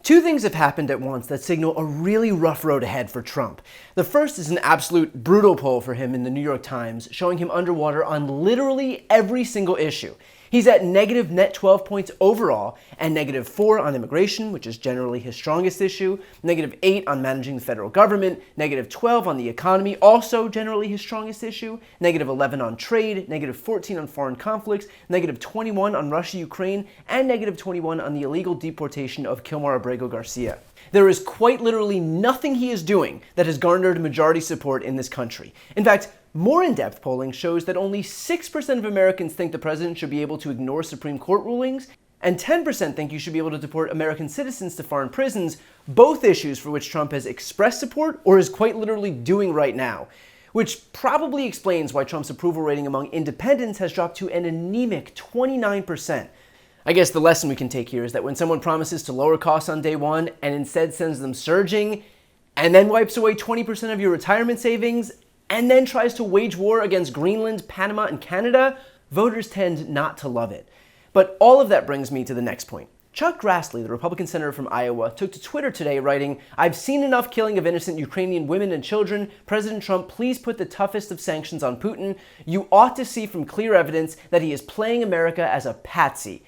Two things have happened at once that signal a really rough road ahead for Trump. The first is an absolute brutal poll for him in the New York Times, showing him underwater on literally every single issue. He's at negative net 12 points overall, and negative 4 on immigration, which is generally his strongest issue, negative 8 on managing the federal government, negative 12 on the economy, also generally his strongest issue, negative 11 on trade, negative 14 on foreign conflicts, negative 21 on Russia-Ukraine, and negative 21 on the illegal deportation of Kilmar Abrego Garcia. There is quite literally nothing he is doing that has garnered majority support in this country. In fact, more in-depth polling shows that only 6% of Americans think the president should be able to ignore Supreme Court rulings, and 10% think you should be able to deport American citizens to foreign prisons, both issues for which Trump has expressed support or is quite literally doing right now. Which probably explains why Trump's approval rating among independents has dropped to an anemic 29%. I guess the lesson we can take here is that when someone promises to lower costs on day one and instead sends them surging, and then wipes away 20% of your retirement savings, and then tries to wage war against Greenland, Panama, and Canada, voters tend not to love it. But all of that brings me to the next point. Chuck Grassley, the Republican senator from Iowa, took to Twitter today writing, "I've seen enough killing of innocent Ukrainian women and children. President Trump, please put the toughest of sanctions on Putin. You ought to see from clear evidence that he is playing America as a patsy."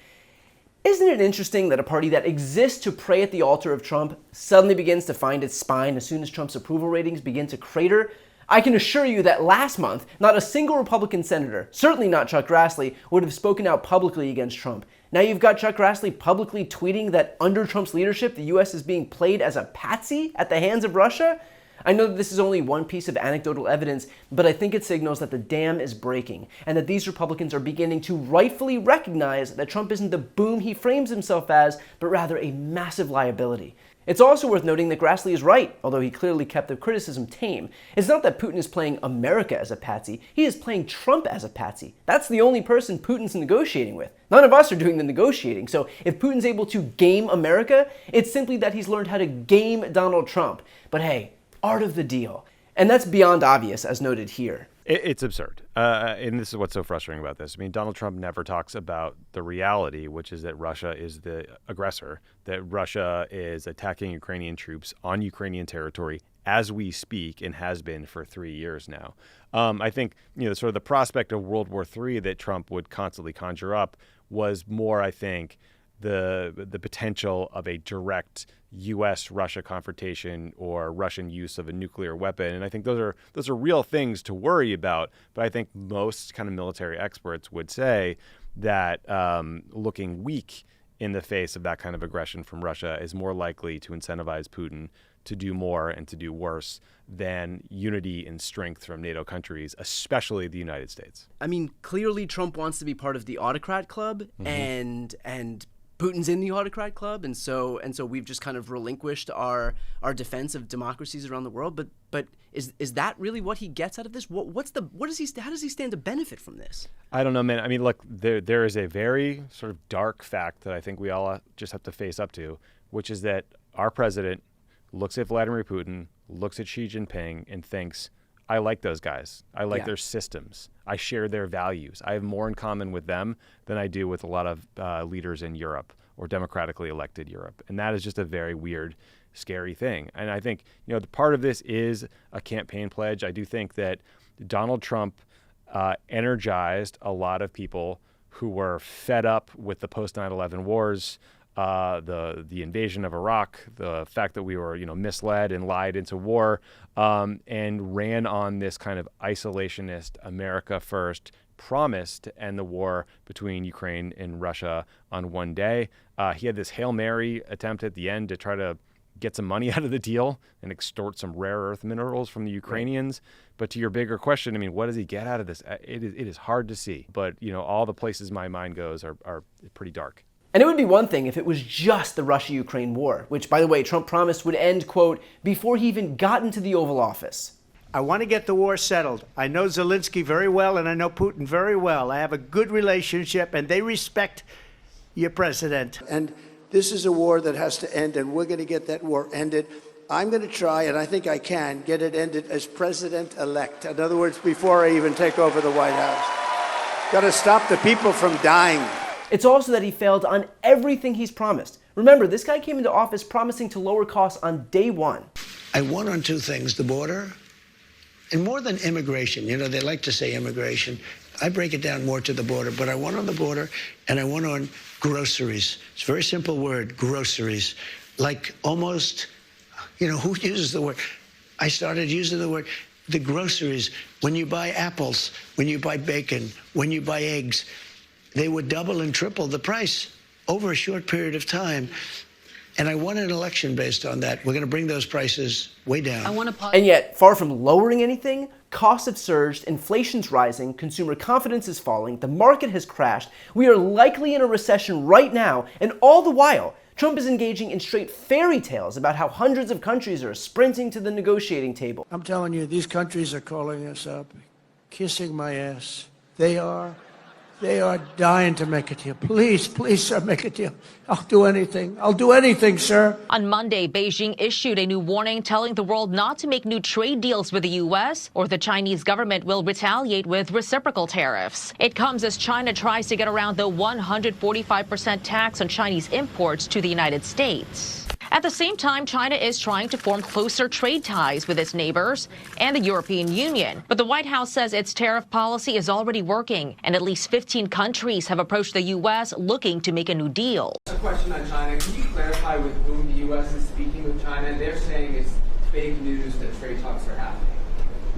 Isn't it interesting that a party that exists to pray at the altar of Trump suddenly begins to find its spine as soon as Trump's approval ratings begin to crater? I can assure you that last month, not a single Republican senator, certainly not Chuck Grassley, would have spoken out publicly against Trump. Now you've got Chuck Grassley publicly tweeting that under Trump's leadership, the U.S. is being played as a patsy at the hands of Russia. I know that this is only one piece of anecdotal evidence, but I think it signals that the dam is breaking, and that these Republicans are beginning to rightfully recognize that Trump isn't the boom he frames himself as, but rather a massive liability. It's also worth noting that Grassley is right, although he clearly kept the criticism tame. It's not that Putin is playing America as a patsy, he is playing Trump as a patsy. That's the only person Putin's negotiating with. None of us are doing the negotiating, so if Putin's able to game America, it's simply that he's learned how to game Donald Trump. But hey, art of the deal. And that's beyond obvious, as noted here. It's absurd. And this is what's so frustrating about this. I mean, Donald Trump never talks about the reality, which is that Russia is the aggressor, that Russia is attacking Ukrainian troops on Ukrainian territory as we speak and has been for 3 years now. I think, sort of the prospect of World War III that Trump would constantly conjure up was more, I think, the potential of a direct U.S.-Russia confrontation or Russian use of a nuclear weapon. And I think those are real things to worry about. But I think most kind of military experts would say that looking weak in the face of that kind of aggression from Russia is more likely to incentivize Putin to do more and to do worse than unity and strength from NATO countries, especially the United States. I mean, clearly Trump wants to be part of the autocrat club, and Putin's in the autocrat club, and so we've just kind of relinquished our defense of democracies around the world. But is that really what he gets out of this? How does he stand to benefit from this? I don't know, man. I mean, look, there is a very sort of dark fact that I think we all just have to face up to, which is that our president looks at Vladimir Putin, looks at Xi Jinping, and thinks, I like those guys. I like their systems. I share their values. I have more in common with them than I do with a lot of leaders in Europe or democratically elected Europe. And that is just a very weird, scary thing. And I think, the part of this is a campaign pledge. I do think that Donald Trump energized a lot of people who were fed up with the post 9/11 wars, the invasion of Iraq, the fact that we were, misled and lied into war, and ran on this kind of isolationist America first promise to end the war between Ukraine and Russia on one day. He had this Hail Mary attempt at the end to try to get some money out of the deal and extort some rare earth minerals from the Ukrainians. Right. But to your bigger question, I mean, what does he get out of this? It is hard to see. But, all the places my mind goes are pretty dark. And it would be one thing if it was just the Russia-Ukraine war, which, by the way, Trump promised would end, quote, before he even got into the Oval Office. I want to get the war settled. I know Zelensky very well, and I know Putin very well. I have a good relationship, and they respect your president. And this is a war that has to end, and we're going to get that war ended. I'm going to try, and I think I can, get it ended as president-elect. In other words, before I even take over the White House. Got to stop the people from dying. It's also that he failed on everything he's promised. Remember, this guy came into office promising to lower costs on day one. I won on two things, the border, and more than immigration. You know, they like to say immigration. I break it down more to the border, but I won on the border, and I won on groceries. It's a very simple word, groceries. Like almost, you know, who uses the word? I started using the word. The groceries, when you buy apples, when you buy bacon, when you buy eggs, they would double and triple the price over a short period of time. And I won an election based on that. We're going to bring those prices way down. And yet, far from lowering anything, costs have surged, inflation's rising, consumer confidence is falling, the market has crashed, we are likely in a recession right now, and all the while, Trump is engaging in straight fairy tales about how hundreds of countries are sprinting to the negotiating table. I'm telling you, these countries are calling us up, kissing my ass. They are dying to make a deal. Please, sir, make a deal. I'll do anything. I'll do anything, sir. On Monday, Beijing issued a new warning telling the world not to make new trade deals with the U.S. or the Chinese government will retaliate with reciprocal tariffs. It comes as China tries to get around the 145% tax on Chinese imports to the United States. At the same time, China is trying to form closer trade ties with its neighbors and the European Union. But the White House says its tariff policy is already working, and at least 15 countries have approached the U.S. looking to make a new deal. A question on China. Can you clarify with whom the U.S. is speaking with China? They're saying it's fake news that trade talks are happening.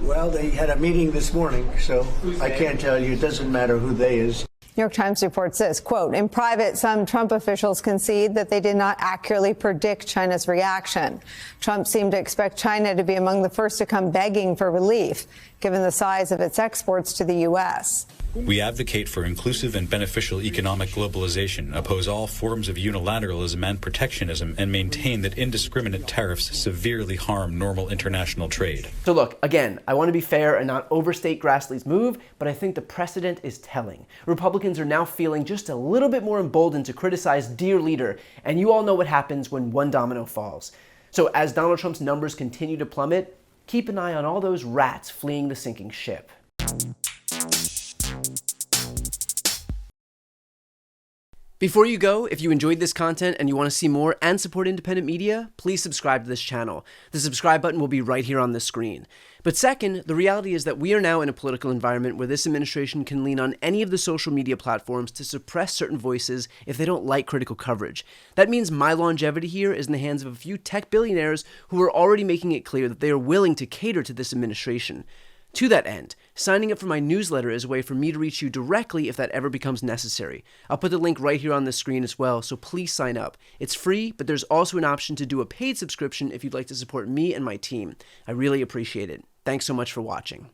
Well, they had a meeting this morning, so I can't tell you. It doesn't matter who they is. New York Times reports this, quote, in private, some Trump officials concede that they did not accurately predict China's reaction. Trump seemed to expect China to be among the first to come begging for relief, given the size of its exports to the U.S. We advocate for inclusive and beneficial economic globalization, oppose all forms of unilateralism and protectionism, and maintain that indiscriminate tariffs severely harm normal international trade. So look, again, I want to be fair and not overstate Grassley's move, but I think the precedent is telling. Republicans are now feeling just a little bit more emboldened to criticize dear leader, and you all know what happens when one domino falls. So as Donald Trump's numbers continue to plummet, keep an eye on all those rats fleeing the sinking ship. Before you go, if you enjoyed this content and you want to see more and support independent media, please subscribe to this channel. The subscribe button will be right here on the screen. But second, the reality is that we are now in a political environment where this administration can lean on any of the social media platforms to suppress certain voices if they don't like critical coverage. That means my longevity here is in the hands of a few tech billionaires who are already making it clear that they are willing to cater to this administration. To that end, signing up for my newsletter is a way for me to reach you directly if that ever becomes necessary. I'll put the link right here on the screen as well, so please sign up. It's free, but there's also an option to do a paid subscription if you'd like to support me and my team. I really appreciate it. Thanks so much for watching.